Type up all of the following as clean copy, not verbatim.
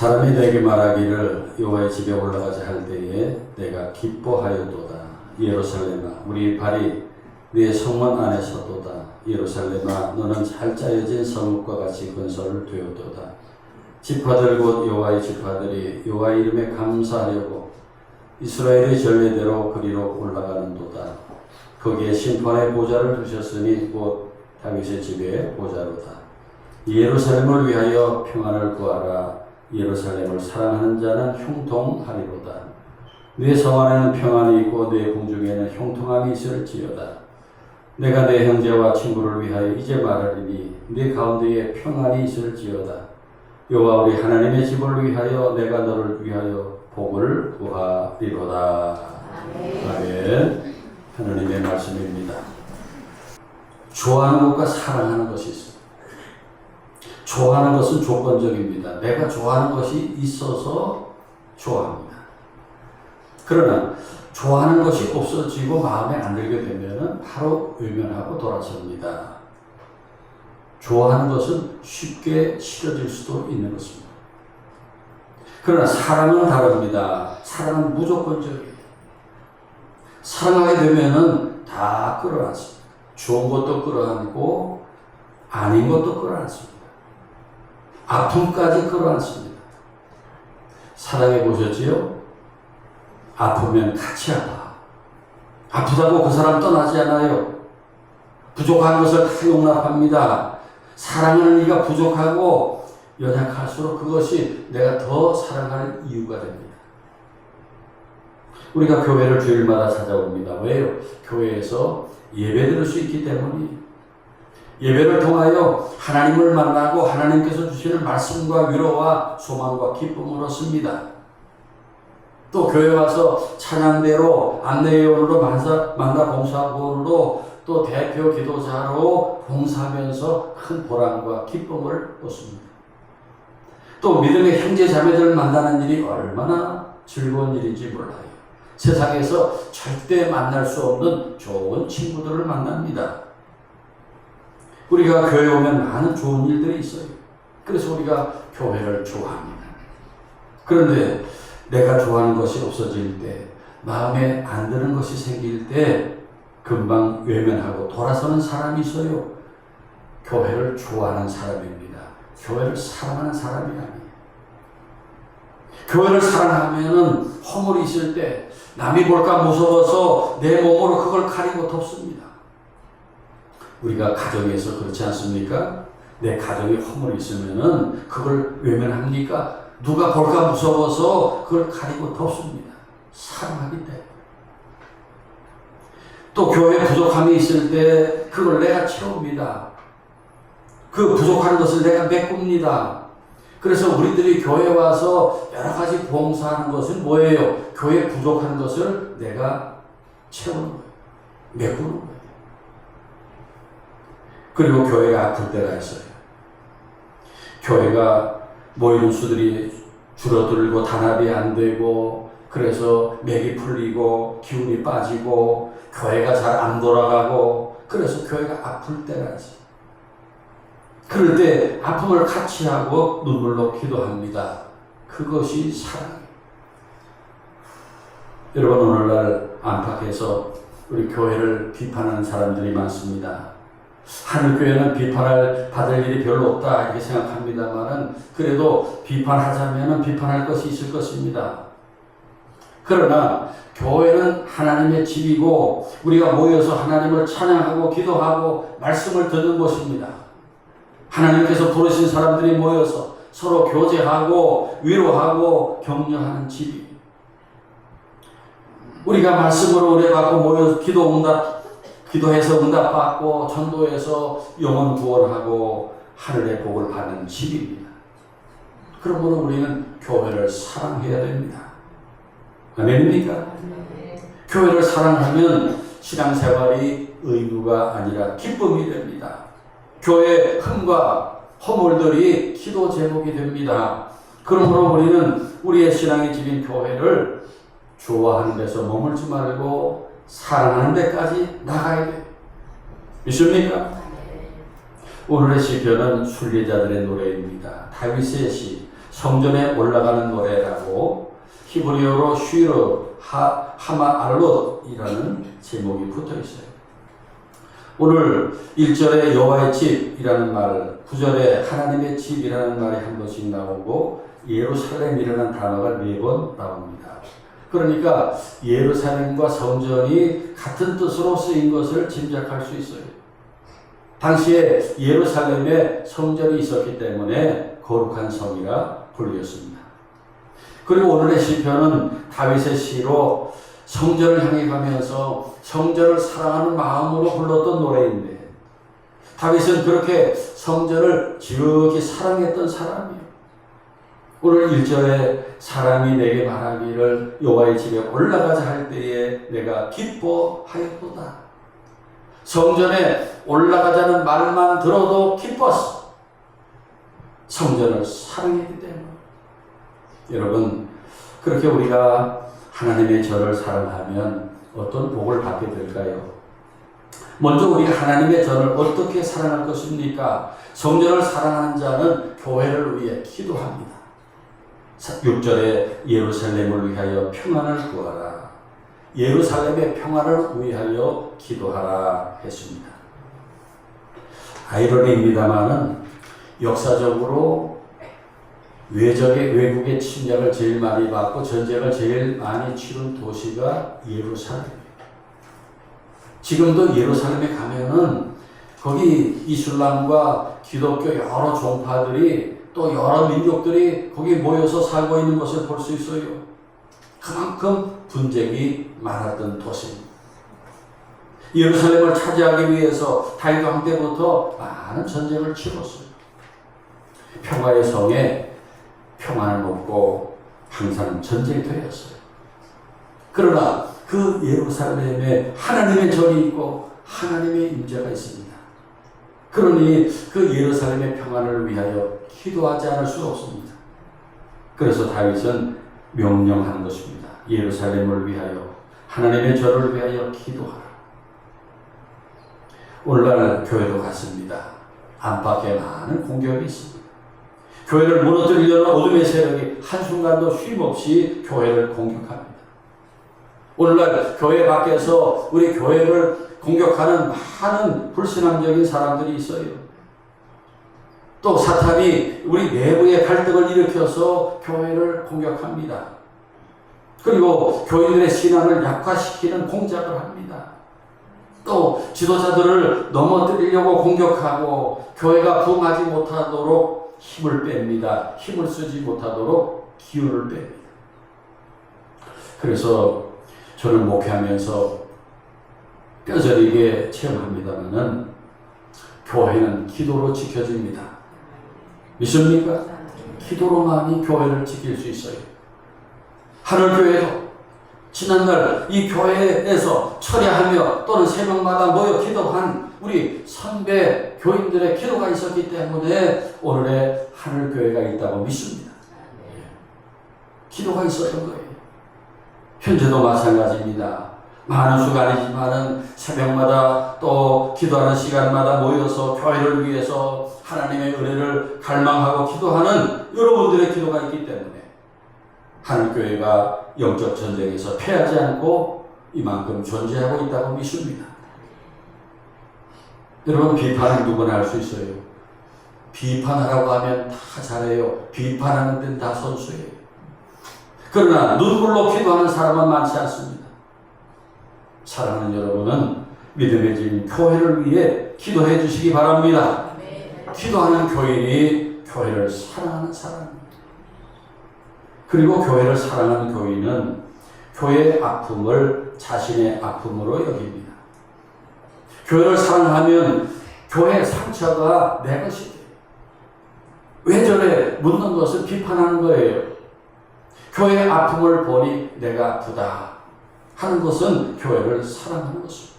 사람이 내게 말하기를 여호와의 집에 올라가자 할 때에 내가 기뻐하였도다. 예루살렘아 우리 발이 네 성문 안에 섰도다. 예루살렘아 너는 잘 짜여진 성읍과 같이 건설을 되었도다. 지파들 곧 여호와의 지파들이 여호와의 이름에 감사하려고 이스라엘의 전례대로 그리로 올라가는도다. 거기에 심판의 보좌를 두셨으니 곧 다윗의 집의 보좌로다. 예루살렘을 위하여 평안을 구하라. 예루살렘을 사랑하는 자는 형통하리로다. 네 성 안에는 평안이 있고 네 궁중에는 형통함이 있을지어다. 내가 내 형제와 친구를 위하여 이제 말하리니 네 가운데에 평안이 있을지어다. 여호와 우리 하나님의 집을 위하여 내가 너를 위하여 복을 구하리로다. 아멘. 하나님의 말씀입니다. 좋아하는 것과 사랑하는 것이 있습니다. 좋아하는 것은 조건적입니다. 내가 좋아하는 것이 있어서 좋아합니다. 그러나 좋아하는 것이 없어지고 마음에 안 들게 되면 바로 외면하고 돌아섭니다. 좋아하는 것은 쉽게 싫어질 수도 있는 것입니다. 그러나 사랑은 다릅니다. 사랑은 무조건적이에요. 사랑하게 되면은 다 끌어안습니다. 좋은 것도 끌어안고 아닌 것도 끌어안습니다. 아픔까지 끌어안습니다. 사랑해 보셨지요? 아프면 같이 아파. 아프다고 그 사람 떠나지 않아요. 부족한 것을 다 용납합니다. 사랑하는 이가 부족하고 연약할수록 그것이 내가 더 사랑하는 이유가 됩니다. 우리가 교회를 주일마다 찾아옵니다. 왜요? 교회에서 예배 드릴 수 있기 때문이에요. 예배를 통하여 하나님을 만나고 하나님께서 주시는 말씀과 위로와 소망과 기쁨을 얻습니다. 또 교회 와서 찬양대로 안내위원으로 만나 봉사부원으로 또 대표 기도자로 봉사하면서 큰 보람과 기쁨을 얻습니다. 또 믿음의 형제 자매들을 만나는 일이 얼마나 즐거운 일인지 몰라요. 세상에서 절대 만날 수 없는 좋은 친구들을 만납니다. 우리가 교회 오면 많은 좋은 일들이 있어요. 그래서 우리가 교회를 좋아합니다. 그런데 내가 좋아하는 것이 없어질 때, 마음에 안 드는 것이 생길 때 금방 외면하고 돌아서는 사람이 있어요. 교회를 좋아하는 사람입니다. 교회를 사랑하는 사람이 아니에요. 교회를 사랑하면은 허물이 있을 때 남이 볼까 무서워서 내 몸으로 그걸 가리고 덮습니다. 우리가 가정에서 그렇지 않습니까? 내 가정에 허물이 있으면은 그걸 외면합니까? 누가 볼까 무서워서 그걸 가리고 덮습니다. 사랑하기 때문에. 또 교회에 부족함이 있을 때 그걸 내가 채웁니다. 그 부족한 것을 내가 메꿉니다. 그래서 우리들이 교회에 와서 여러 가지 봉사하는 것은 뭐예요? 교회에 부족한 것을 내가 채우는 거예요. 메꾸는 거예요. 그리고 교회가 아플 때가 있어요. 교회가 모이는 수들이 줄어들고 단합이 안 되고 그래서 맥이 풀리고 기운이 빠지고 교회가 잘 안 돌아가고 그래서 교회가 아플 때가 있어요. 그럴 때 아픔을 같이 하고 눈물로 기도합니다. 그것이 사랑이에요. 여러분 오늘날 안팎에서 우리 교회를 비판하는 사람들이 많습니다. 하늘교회는 받을 일이 별로 없다 이렇게 생각합니다만은 그래도 비판하자면은 비판할 것이 있을 것입니다. 그러나 교회는 하나님의 집이고 우리가 모여서 하나님을 찬양하고 기도하고 말씀을 듣는 곳입니다. 하나님께서 부르신 사람들이 모여서 서로 교제하고 위로하고 격려하는 집입니다. 우리가 말씀으로 의뢰받고 모여서 기도해서 응답받고 전도해서 영혼 구원하고 하늘의 복을 받는 집입니다. 그러므로 우리는 교회를 사랑해야 됩니다. 아멘입니까? 교회를 사랑하면 신앙생활이 의무가 아니라 기쁨이 됩니다. 교회의 흠과 허물들이 기도 제목이 됩니다. 그러므로 우리는 우리의 신앙의 집인 교회를 좋아하는 데서 머물지 말고 사랑하는 데까지 나가야 돼요. 믿습니까? 오늘의 시편은 순례자들의 노래입니다. 다윗의 시, 성전에 올라가는 노래라고 히브리어로 쉬르 하마알롯이라는 제목이 붙어 있어요. 오늘 1절에 여호와의 집이라는 말, 9절에 하나님의 집이라는 말이 한 번씩 나오고 예루살렘이라는 단어가 4번 나옵니다. 그러니까 예루살렘과 성전이 같은 뜻으로 쓰인 것을 짐작할 수 있어요. 당시에 예루살렘에 성전이 있었기 때문에 거룩한 성이라 불렸습니다. 그리고 오늘의 시편은 다윗의 시로 성전을 향해 가면서 성전을 사랑하는 마음으로 불렀던 노래인데, 다윗은 그렇게 성전을 지극히 사랑했던 사람이에요. 오늘 1절에 사람이 내게 말하기를 여호와의 집에 올라가자 할 때에 내가 기뻐하였도다. 성전에 올라가자는 말만 들어도 기뻤어. 성전을 사랑했기 때문에. 여러분, 그렇게 우리가 하나님의 저를 사랑하면 어떤 복을 받게 될까요? 먼저 우리가 하나님의 저를 어떻게 사랑할 것입니까? 성전을 사랑하는 자는 교회를 위해 기도합니다. 6절에 예루살렘을 위하여 평안을 구하라. 예루살렘의 평안을 위하여 기도하라 했습니다. 아이러니입니다만은 역사적으로 외국의 침략을 제일 많이 받고 전쟁을 제일 많이 치른 도시가 예루살렘입니다. 지금도 예루살렘에 가면은 거기 이슬람과 기독교 여러 종파들이 또 여러 민족들이 거기 모여서 살고 있는 것을 볼 수 있어요. 그만큼 분쟁이 많았던 도시입니다. 예루살렘을 차지하기 위해서 다윗 왕 때부터 많은 전쟁을 치렀어요. 평화의 성에 평안을 놓고 항상 전쟁이 되었어요. 그러나 그 예루살렘에 하나님의 전이 있고 하나님의 임재가 있습니다. 그러니 그 예루살렘의 평안을 위하여 기도하지 않을 수 없습니다. 그래서 다윗은 명령하는 것입니다. 예루살렘을 위하여, 하나님의 저를 위하여 기도하라. 오늘날 교회도 같습니다. 안팎에 많은 공격이 있습니다. 교회를 무너뜨리려는 어둠의 세력이 한순간도 쉼없이 교회를 공격합니다. 오늘날 교회 밖에서 우리 교회를 공격하는 많은 불신앙적인 사람들이 있어요. 또 사탄이 우리 내부의 갈등을 일으켜서 교회를 공격합니다. 그리고 교인들의 신앙을 약화시키는 공작을 합니다. 또 지도자들을 넘어뜨리려고 공격하고 교회가 부흥하지 못하도록 힘을 뺍니다. 힘을 쓰지 못하도록 기운을 뺍니다. 그래서 저는 목회하면서 뼈저리게 체험합니다만은 교회는 기도로 지켜집니다. 믿습니까? 기도로만이 교회를 지킬 수 있어요. 하늘교회도 지난날 이 교회에서 철야하며 또는 새벽마다 모여 기도한 우리 선배 교인들의 기도가 있었기 때문에 오늘의 하늘교회가 있다고 믿습니다. 기도가 있었던 거예요. 현재도 마찬가지입니다. 많은 수가 아니지만은 새벽마다 또 기도하는 시간마다 모여서 교회를 위해서 하나님의 은혜를 갈망하고 기도하는 여러분들의 기도가 있기 때문에 하늘교회가 영적 전쟁에서 패하지 않고 이만큼 존재하고 있다고 믿습니다. 여러분, 비판은 누구나 할 수 있어요. 비판하라고 하면 다 잘해요. 비판하는 데는 다 선수예요. 그러나 눈물로 기도하는 사람은 많지 않습니다. 사랑하는 여러분은 믿음의 집 교회를 위해 기도해 주시기 바랍니다. 기도하는 교인이 교회를 사랑하는 사람입니다. 그리고 교회를 사랑하는 교인은 교회의 아픔을 자신의 아픔으로 여깁니다. 교회를 사랑하면 교회의 상처가 내 것이 돼요. 왜 저래? 묻는 것을 비판하는 거예요. 교회의 아픔을 보니 내가 아프다 하는 것은 교회를 사랑하는 것입니다.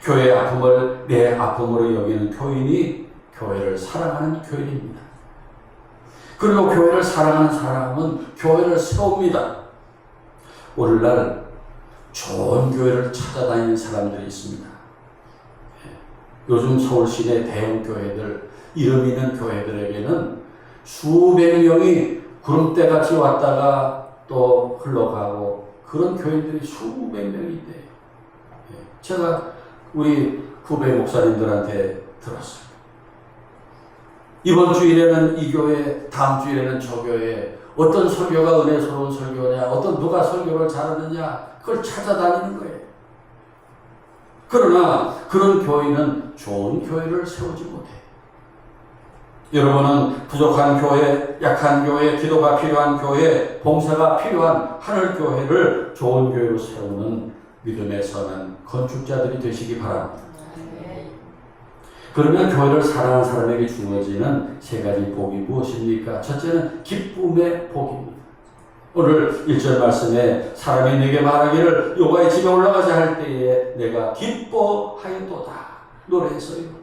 교회의 아픔을 내 아픔으로 여기는 교인이 교회를 사랑하는 교인입니다. 그리고 교회를 사랑하는 사람은 교회를 세웁니다. 오늘날 좋은 교회를 찾아다니는 사람들이 있습니다. 요즘 서울 시내 대형 교회들, 이름 있는 교회들에게는 수백 명이 구름대같이 왔다가 또 흘러가고 그런 교인들이 수백 명이 있대요. 제가 우리 후배 목사님들한테 들었어요. 이번 주일에는 이 교회, 다음 주일에는 저 교회, 어떤 설교가 은혜스러운 설교냐, 어떤 누가 설교를 잘하느냐, 그걸 찾아다니는 거예요. 그러나 그런 교회는 좋은 교회를 세우지 못해요. 여러분은 부족한 교회, 약한 교회, 기도가 필요한 교회, 봉사가 필요한 하늘 교회를 좋은 교회로 세우는 믿음에 서는 건축자들이 되시기 바랍니다. 그러면 교회를 사랑하는 사람에게 주어지는 세 가지 복이 무엇입니까? 첫째는 기쁨의 복입니다. 오늘 1절 말씀에 사람이 내게 말하기를 여호와의 집에 올라가자 할 때에 내가 기뻐하였도다 노래했어요.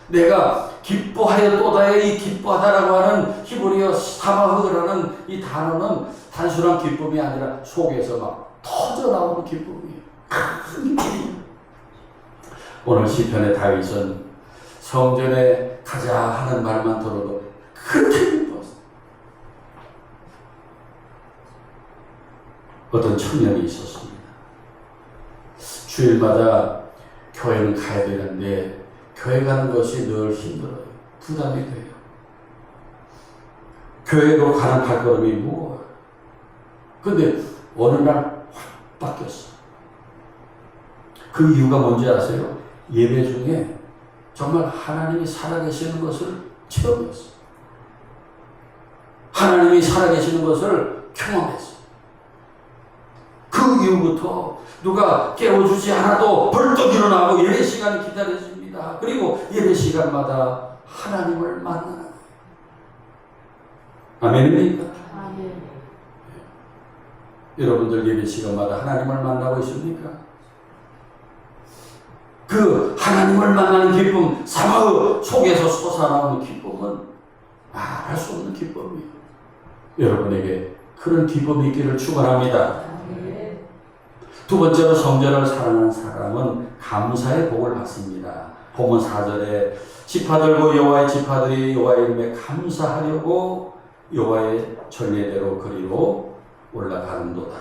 내가 기뻐하였도다의 이 기뻐하다라고 하는 히브리어 사마흐라는 이 단어는 단순한 기쁨이 아니라 속에서 막 터져 나오는 기쁨이에요. 큰 기쁨이에요. 오늘 시편의 다윗은 성전에 가자 하는 말만 들어도 그렇게 기뻤어요. 어떤 청년이 있었습니다. 주일마다 교회는 가야 되는데 교회 가는 것이 늘 힘들어요. 부담이 돼요. 교회로 가는 발걸음이 무거워요. 근데 어느 날 확 바뀌었어요. 그 이유가 뭔지 아세요? 예배 중에 정말 하나님이 살아계시는 것을 체험했어요. 하나님이 살아계시는 것을 경험했어요. 그 이후부터 누가 깨워주지 않아도 벌떡 일어나고 예배 시간이 기다려집니다. 그리고 예배 시간마다 하나님을 만나는 거예요. 아멘입니까? 아멘. 여러분들 예배 시간마다 하나님을 만나고 있습니까? 그 하나님을 만나는 기쁨, 사마의 속에서 솟아나오는 기쁨은 말할 수 없는 기쁨이에요. 여러분에게 그런 기쁨이 있기를 축원합니다. 두 번째로 성전을 사랑하는 사람은 감사의 복을 받습니다. 본문 4절에 지파 들고 여호와의 지파들이 여호와의 이름에 감사하려고 여호와의 전례대로 그리로 올라가는도다.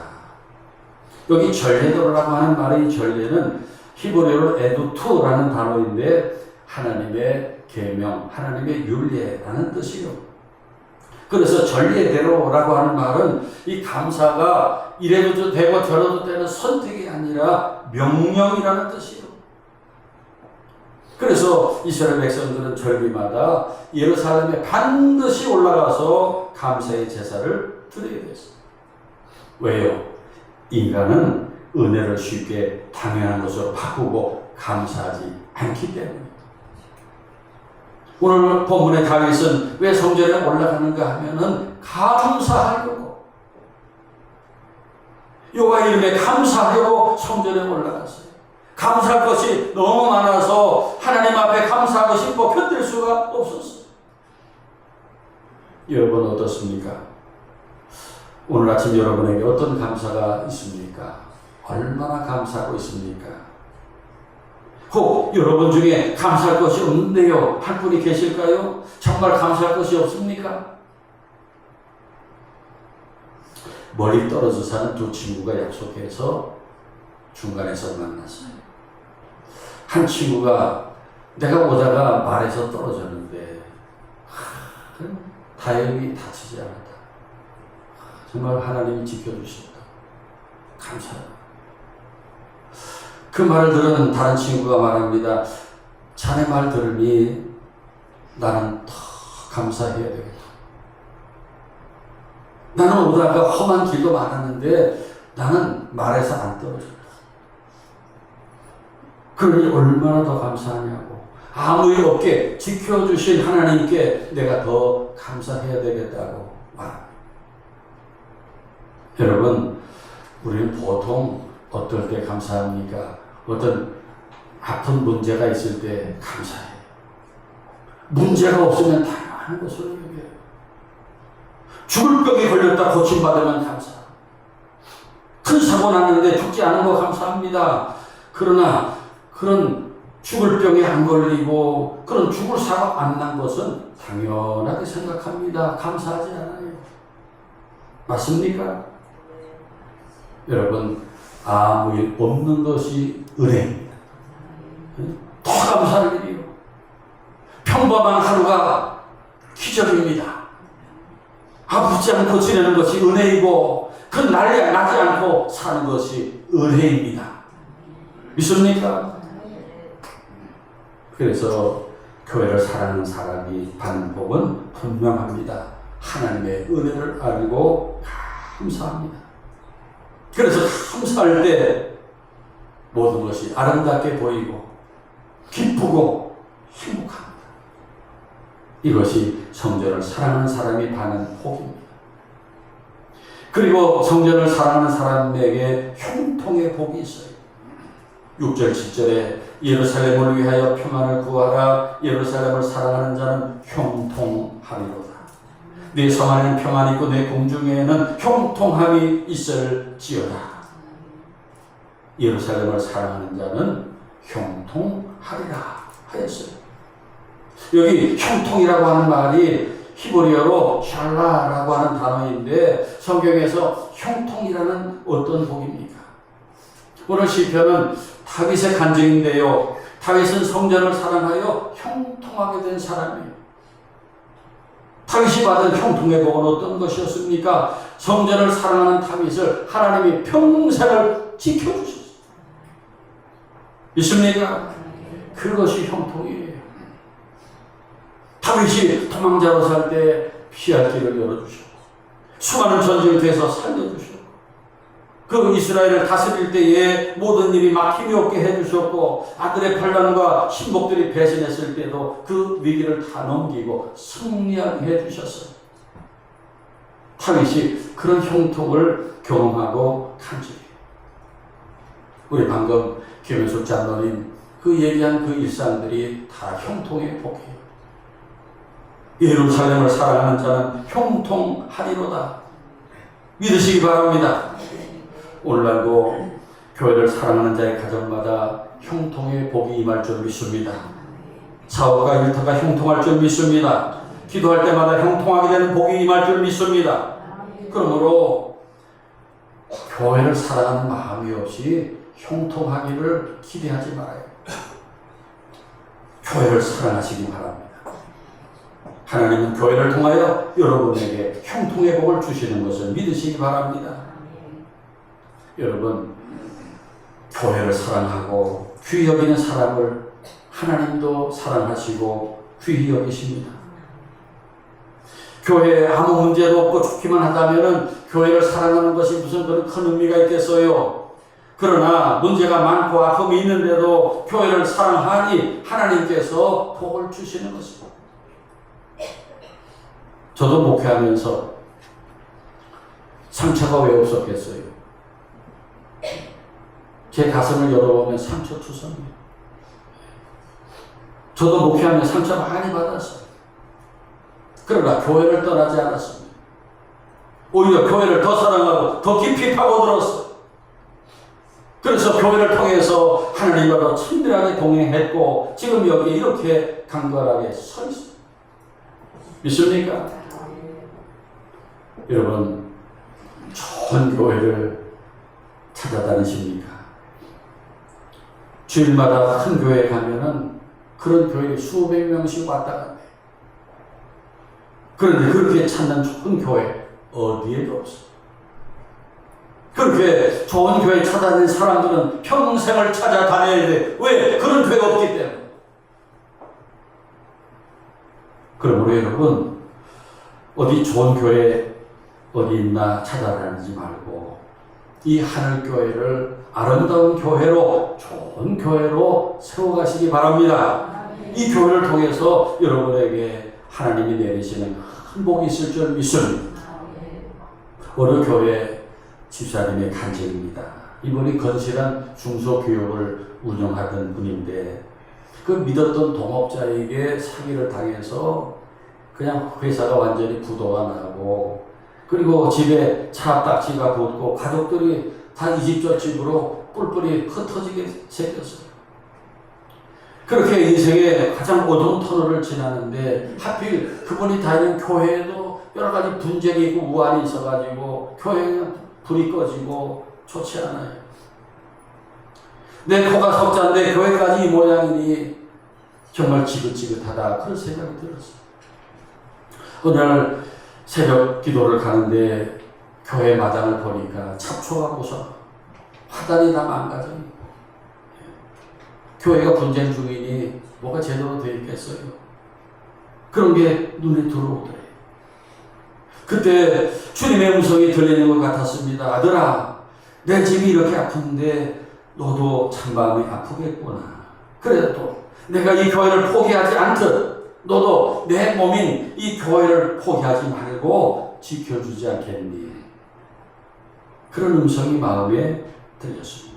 여기 전례대로라고 하는 말의 전례는 히브리어로 에두투라는 단어인데 하나님의 계명, 하나님의 율례라는 뜻이요. 그래서 전례대로라고 하는 말은 이 감사가 이래도 되고 저래도 되는 선택이 아니라 명령이라는 뜻이요. 그래서 이스라엘 백성들은 절기마다 예루살렘에 반드시 올라가서 감사의 제사를 드리게 됐어요. 왜요? 인간은 은혜를 쉽게 당연한 것으로 바꾸고 감사하지 않기 때문입니다. 오늘 본문의 다윗은 왜 성전에 올라가는가 하면은 감사하려고, 여호와 이름에 감사하려고 성전에 올라갔어요. 감사할 것이 너무 많아서 하나님 앞에 감사하고 싶어 견딜 수가 없었어요. 여러분 어떻습니까? 오늘 아침 여러분에게 어떤 감사가 있습니까? 얼마나 감사하고 있습니까? 혹 여러분 중에 감사할 것이 없는데요 할 분이 계실까요? 정말 감사할 것이 없습니까? 멀리 떨어져 사는 두 친구가 약속해서 중간에서 만났어요. 한 친구가 내가 오다가 말에서 떨어졌는데 다행히 다치지 않았다. 정말 하나님이 지켜주셨다. 감사합니다. 그 말을 들은 다른 친구가 말합니다. 자네 말 들으니 나는 더 감사해야 되겠다. 나는 오다가 험한 길도 많았는데 나는 말에서 안 떨어졌다. 그러니 얼마나 더 감사하냐고. 아무 일 없게 지켜주신 하나님께 내가 더 감사해야 되겠다고 말합니다. 여러분, 우리는 보통 어떨 때 감사합니까? 어떤 아픈 문제가 있을 때 감사해요. 문제가 없으면 다양한 것으로 여겨요. 죽을 병에 걸렸다 고침받으면 감사해요. 큰 사고 났는데 죽지 않은 거 감사합니다. 그러나 그런 죽을 병에 안 걸리고 그런 죽을 사고 안 난 것은 당연하게 생각합니다. 감사하지 않아요. 맞습니까? 여러분, 아무 일 없는 것이 은혜입니다. 더 감사할 일이요. 평범한 하루가 기적입니다. 아프지 않고 지내는 것이 은혜이고 그 난리 나지 않고 사는 것이 은혜입니다. 믿습니까? 그래서 교회를 사랑하는 사람이 받는 복은 분명합니다. 하나님의 은혜를 알고 감사합니다. 그래서 감사할 때 모든 것이 아름답게 보이고 기쁘고 행복합니다. 이것이 성전을 사랑하는 사람이 받는 복입니다. 그리고 성전을 사랑하는 사람에게 형통의 복이 있어요. 6절 7절에 예루살렘을 위하여 평안을 구하라. 예루살렘을 사랑하는 자는 형통하리로다. 내 성 안에는 평안이 있고 내 궁중에는 형통함이 있을지어다. 예루살렘을 사랑하는 자는 형통하리라 하였어요. 여기 형통이라고 하는 말이 히브리어로 샬라라고 하는 단어인데 성경에서 형통이라는 어떤 복입니까? 오늘 시편은 다윗의 간증인데요. 다윗은 성전을 사랑하여 형통하게 된 사람이에요. 다윗이 받은 형통의 복은 어떤 것이었습니까? 성전을 사랑하는 다윗을 하나님이 평생을 지켜주셨어요. 믿습니까? 그것이 형통이에요. 다윗이 도망자로 살 때 피할 길을 열어주셨고 수많은 전쟁터에서 살려주셨고 그 이스라엘을 다스릴 때에 모든 일이 막힘이 없게 해주셨고 아들의 반란과 신복들이 배신했을 때도 그 위기를 다 넘기고 승리하게 해주셨어요. 다윗이 그런 형통을 경험하고 간증해요. 우리 방금 김현숙 장로님 그 얘기한 그 일상들이 다 형통의 복이에요. 예루살렘을 사랑하는 자는 형통하리로다. 믿으시기 바랍니다. 오늘날도 교회를 사랑하는 자의 가정마다 형통의 복이 임할 줄 믿습니다. 사업과 일터가 형통할 줄 믿습니다. 기도할 때마다 형통하게 되는 복이 임할 줄 믿습니다. 그러므로 교회를 사랑하는 마음이 없이 형통하기를 기대하지 말아요. 교회를 사랑하시기 바랍니다. 하나님은 교회를 통하여 여러분에게 형통의 복을 주시는 것을 믿으시기 바랍니다. 여러분, 교회를 사랑하고 귀히 여기는 사람을 하나님도 사랑하시고 귀히 여기십니다. 교회에 아무 문제도 없고 좋기만 하다면 교회를 사랑하는 것이 무슨 그런 큰 의미가 있겠어요? 그러나 문제가 많고 아픔이 있는데도 교회를 사랑하니 하나님께서 복을 주시는 것입니다. 저도 목회하면서 상처가 왜 없었겠어요? 제 가슴을 열어보면 상처투성이에요. 저도 목회하면 상처 많이 받았어요. 그러나 교회를 떠나지 않았습니다. 오히려 교회를 더 사랑하고 더 깊이 파고들었어요. 그래서 교회를 통해서 하나님과 더 친밀하게 동행했고 지금 여기 이렇게 강건하게 서 있습니다. 믿습니까? 여러분, 좋은 교회를 찾아다니십니까? 주일마다 큰 교회에 가면은 그런 교회에 수백 명씩 왔다 갔네. 그런데 그렇게 찾는 좋은 교회 어디에도 없어. 그렇게 좋은 교회 찾아다니는 사람들은 평생을 찾아다녀야 돼. 왜? 그런 교회가 없기 때문에. 그러므로 여러분, 어디 좋은 교회 어디 있나 찾아다니지 말고 이 하늘교회를 아름다운 교회로, 좋은 교회로 세워가시기 바랍니다. 이 교회를 통해서 여러분에게 하나님이 내리시는 큰 복이 있을 줄 믿습니다. 어느 교회 집사님의 간증입니다. 이분이 건실한 중소교육을 운영하던 분인데 그 믿었던 동업자에게 사기를 당해서 그냥 회사가 완전히 부도가 나고 그리고 집에 차딱지가 붙고 가족들이 다 이 집 저 집으로 뿔뿔이 흩어지게 생겼어요. 그렇게 인생의 가장 어두운 터널을 지나는데 하필 그분이 다니는 교회에도 여러 가지 분쟁이 있고 우환이 있어가지고 교회는 불이 꺼지고 좋지 않아요. 내 코가 석자인데 교회까지 이 모양이니 정말 지긋지긋하다, 그런 생각이 들었어요. 어느 날 새벽 기도를 가는데 교회 마당을 보니까 잡초가 무서워, 화단이 다 망가져. 교회가 분쟁 중이니 뭐가 제대로 되어 있겠어요. 그런 게 눈에 들어오더래요. 그때 주님의 음성이 들리는 것 같았습니다. 아들아, 내 집이 이렇게 아픈데 너도 참 마음이 아프겠구나. 그래도 내가 이 교회를 포기하지 않듯 너도 내 몸인 이 교회를 포기하지 말고 지켜주지 않겠니? 그런 음성이 마음에 들렸습니다.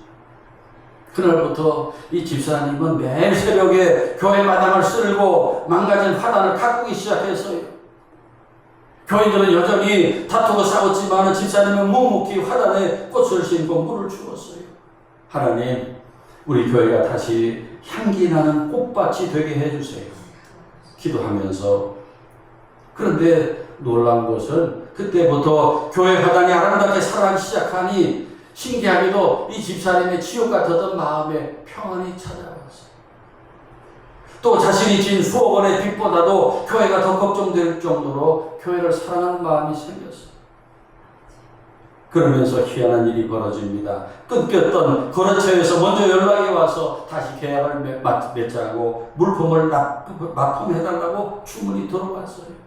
그날부터 이 집사님은 매일 새벽에 교회 마당을 쓸고 망가진 화단을 가꾸기 시작했어요. 교인들은 여전히 다투고 싸웠지만 집사님은 묵묵히 화단에 꽃을 심고 물을 주었어요. 하나님, 우리 교회가 다시 향기 나는 꽃밭이 되게 해주세요. 기도하면서. 그런데 놀라운 것은 그때부터 교회 화단이 아름답게 살아나기 시작하니 신기하게도 이 집사님의 지옥 같았던 마음에 평안이 찾아왔어요. 또 자신이 진 수억 원의 빚보다도 교회가 더 걱정될 정도로 교회를 사랑하는 마음이 생겼어요. 그러면서 희한한 일이 벌어집니다. 끊겼던 거래처에서 먼저 연락이 와서 다시 계약을 맺자고 물품을 납품해달라고 주문이 들어왔어요.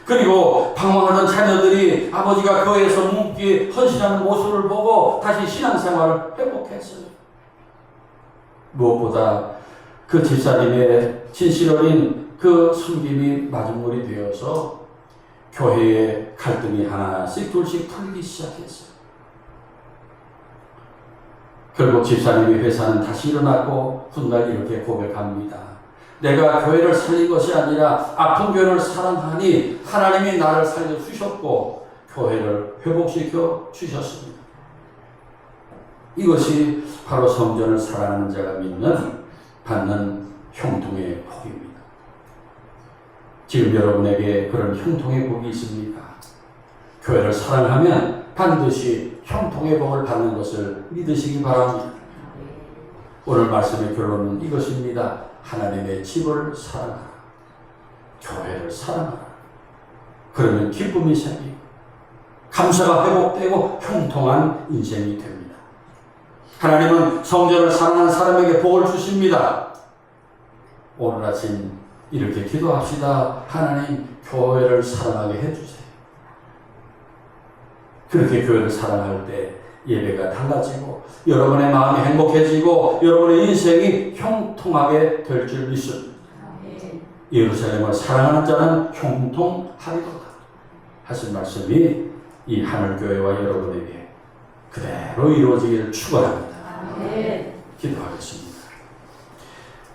그리고 방황하던 자녀들이 아버지가 교회에서 묵기 헌신하는 모습을 보고 다시 신앙생활을 회복했어요. 무엇보다 그 집사님의 진실 어린 그 섬김이 마중물이 되어서 교회의 갈등이 하나씩 둘씩 풀리기 시작했어요. 결국 집사님의 회사는 다시 일어나고 훗날 이렇게 고백합니다. 내가 교회를 살린 것이 아니라 아픈 교회를 사랑하니 하나님이 나를 살려주셨고 교회를 회복시켜 주셨습니다. 이것이 바로 성전을 사랑하는 자가 받는 형통의 복입니다. 지금 여러분에게 그런 형통의 복이 있습니까? 교회를 사랑하면 반드시 형통의 복을 받는 것을 믿으시기 바랍니다. 오늘 말씀의 결론은 이것입니다. 하나님의 집을 사랑하라. 교회를 사랑하라. 그러면 기쁨이 생기고 감사가 회복되고 형통한 인생이 됩니다. 하나님은 성전을 사랑하는 사람에게 복을 주십니다. 오늘 아침 이렇게 기도합시다. 하나님, 교회를 사랑하게 해주세요. 그렇게 교회를 사랑할 때 예배가 달라지고 여러분의 마음이 행복해지고 여러분의 인생이 형통하게 될 줄 믿습니다. 예루살렘을 사랑하는 자는 형통하리로다 하신 말씀이 이 하늘교회와 여러분에게 그대로 이루어지기를 축원합니다. 기도하겠습니다.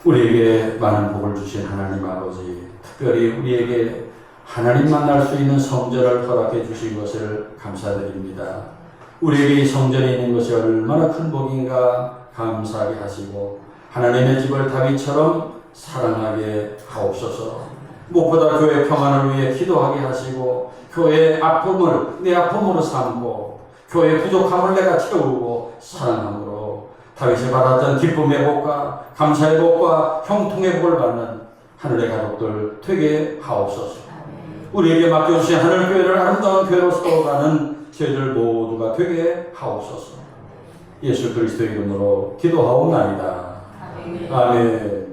우리에게 많은 복을 주신 하나님 아버지, 특별히 우리에게 하나님 만날 수 있는 성전을 허락해 주신 것을 감사드립니다. 우리에게 이 성전에 있는 것이 얼마나 큰 복인가 감사하게 하시고 하나님의 집을 다윗처럼 사랑하게 하옵소서. 무엇보다 교회 평안을 위해 기도하게 하시고 교회의 아픔을 내 아픔으로 삼고 교회의 부족함을 내가 채우고 사랑함으로 다윗이 받았던 기쁨의 복과 감사의 복과 형통의 복을 받는 하늘의 가족들 되게 하옵소서. 우리에게 맡겨주신 하늘교회를 아름다운 교회로 세워가는 저희들 모두가 되게 하옵소서. 예수 그리스도의 이름으로 기도하옵나이다. 아멘.